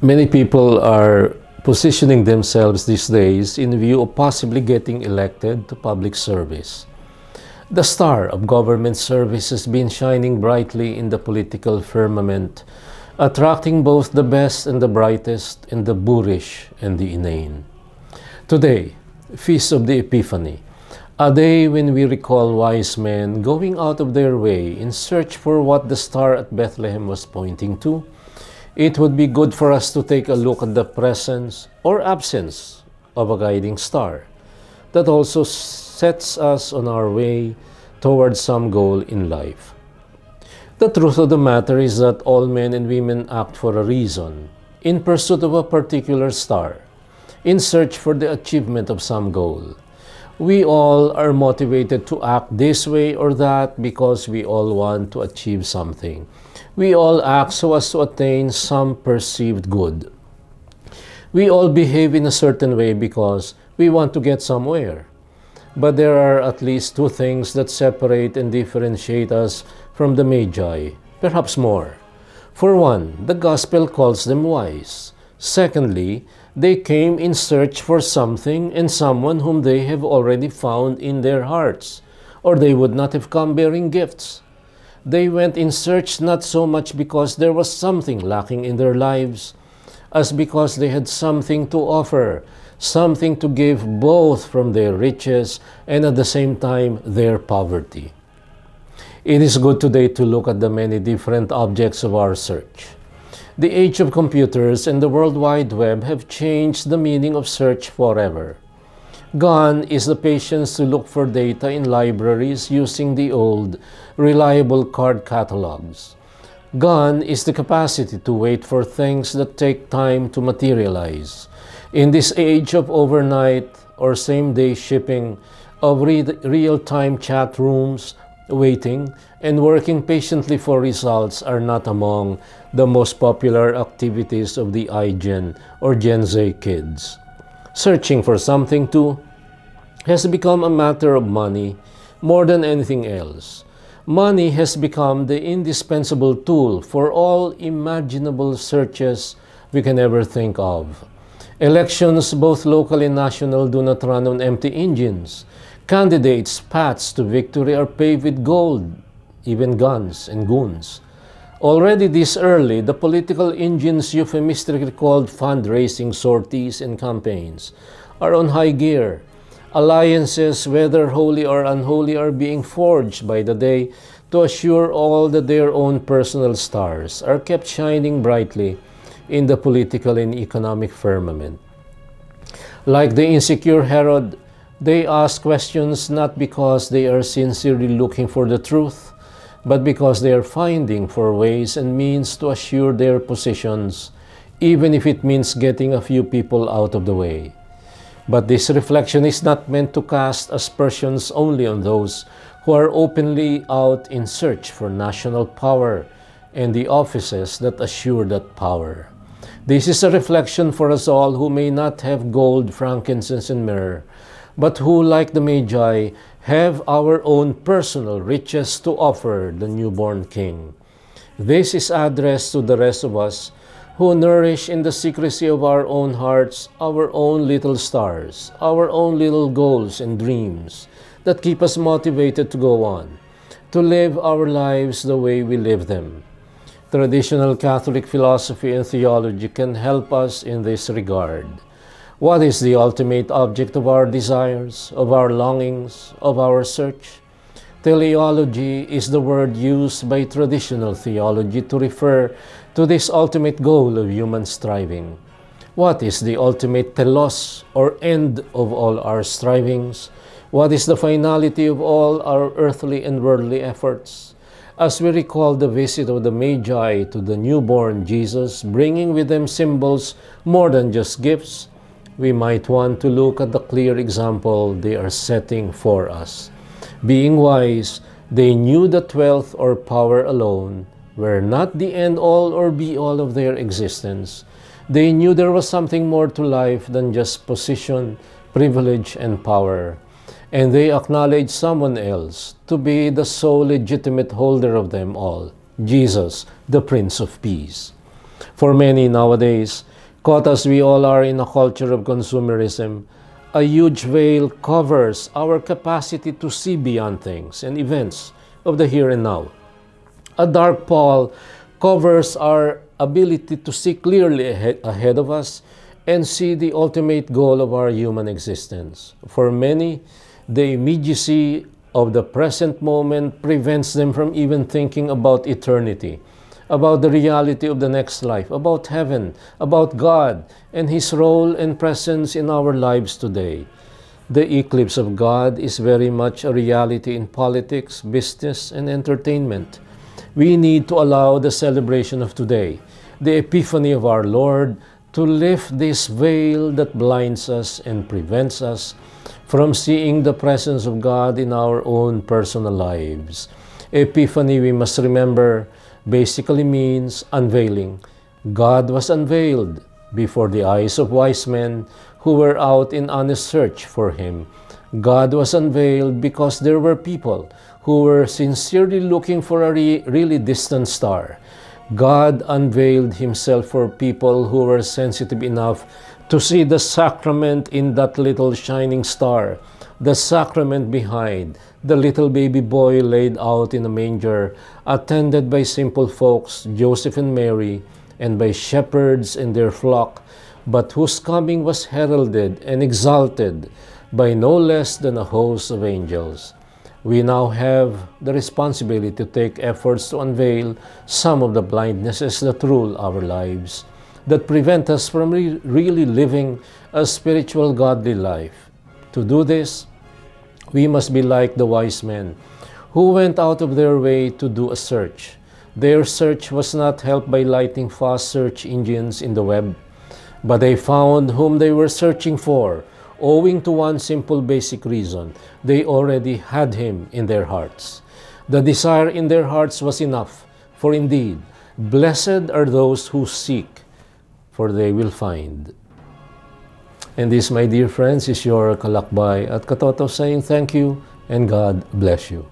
Many people are positioning themselves these days in view of possibly getting elected to public service. The star of government service has been shining brightly in the political firmament, attracting both the best and the brightest and the boorish and the inane. Today, Feast of the Epiphany, a day when we recall wise men going out of their way in search for what the star at Bethlehem was pointing to. It would be good for us to take a look at the presence or absence of a guiding star that also sets us on our way towards some goal in life. The truth of the matter is that all men and women act for a reason, in pursuit of a particular star, in search for the achievement of some goal. We all are motivated to act this way or that because we all want to achieve something. We all act so as to attain some perceived good. We all behave in a certain way because we want to get somewhere. But there are at least two things that separate and differentiate us from the Magi, perhaps more. For one, the Gospel calls them wise. Secondly, they came in search for something and someone whom they have already found in their hearts, or they would not have come bearing gifts. They went in search not so much because there was something lacking in their lives, as because they had something to offer, something to give both from their riches and at the same time their poverty. It is good today to look at the many different objects of our search. The age of computers and the World Wide Web have changed the meaning of search forever. Gone is the patience to look for data in libraries using the old, reliable card catalogs. Gone is the capacity to wait for things that take time to materialize. In this age of overnight or same-day shipping, of real-time chat rooms, waiting and working patiently for results are not among the most popular activities of the iGen or Gen Z kids. Searching for something too has become a matter of money more than anything else. Money has become the indispensable tool for all imaginable searches we can ever think of. Elections, both local and national, do not run on empty engines. Candidates' paths to victory are paved with gold, even guns and goons. Already this early, the political engines euphemistically called fundraising sorties and campaigns are on high gear. Alliances, whether holy or unholy, are being forged by the day to assure all that their own personal stars are kept shining brightly in the political and economic firmament. Like the insecure Herod, they ask questions not because they are sincerely looking for the truth, but because they are finding for ways and means to assure their positions, even if it means getting a few people out of the way. But this reflection is not meant to cast aspersions only on those who are openly out in search for national power and the offices that assure that power. This is a reflection for us all who may not have gold, frankincense, and myrrh, but who, like the Magi, have our own personal riches to offer the newborn King. This is addressed to the rest of us who nourish in the secrecy of our own hearts our own little stars, our own little goals and dreams that keep us motivated to go on, to live our lives the way we live them. Traditional Catholic philosophy and theology can help us in this regard. What is the ultimate object of our desires, of our longings, of our search? Teleology is the word used by traditional theology to refer to this ultimate goal of human striving. What is the ultimate telos, or end of all our strivings? What is the finality of all our earthly and worldly efforts? As we recall the visit of the Magi to the newborn Jesus, bringing with them symbols more than just gifts, we might want to look at the clear example they are setting for us. Being wise, they knew that wealth or power alone were not the end-all or be-all of their existence. They knew there was something more to life than just position, privilege, and power. And they acknowledged someone else to be the sole legitimate holder of them all, Jesus, the Prince of Peace. For many nowadays, Caught as we all are in a culture of consumerism, a huge veil covers our capacity to see beyond things and events of the here and now. A dark pall covers our ability to see clearly ahead of us and see the ultimate goal of our human existence. For many, the immediacy of the present moment prevents them from even thinking about eternity, about the reality of the next life, about heaven, about God, and His role and presence in our lives today. The eclipse of God is very much a reality in politics, business, and entertainment. We need to allow the celebration of today, the epiphany of our Lord, to lift this veil that blinds us and prevents us from seeing the presence of God in our own personal lives. Epiphany, we must remember, basically means unveiling. God was unveiled before the eyes of wise men who were out in honest search for Him. God was unveiled because there were people who were sincerely looking for a really distant star. God unveiled Himself for people who were sensitive enough to see the sacrament in that little shining star, the sacrament behind the little baby boy laid out in a manger, attended by simple folks, Joseph and Mary, and by shepherds and their flock, but whose coming was heralded and exalted by no less than a host of angels. We now have the responsibility to take efforts to unveil some of the blindnesses that rule our lives, that prevent us from really living a spiritual, godly life. To do this, we must be like the wise men who went out of their way to do a search. Their search was not helped by lighting fast search engines in the web, but they found whom they were searching for, owing to one simple basic reason: they already had Him in their hearts. The desire in their hearts was enough, for indeed, blessed are those who seek, for they will find. And this, my dear friends, is your Kalakbay at Katoto saying thank you and God bless you.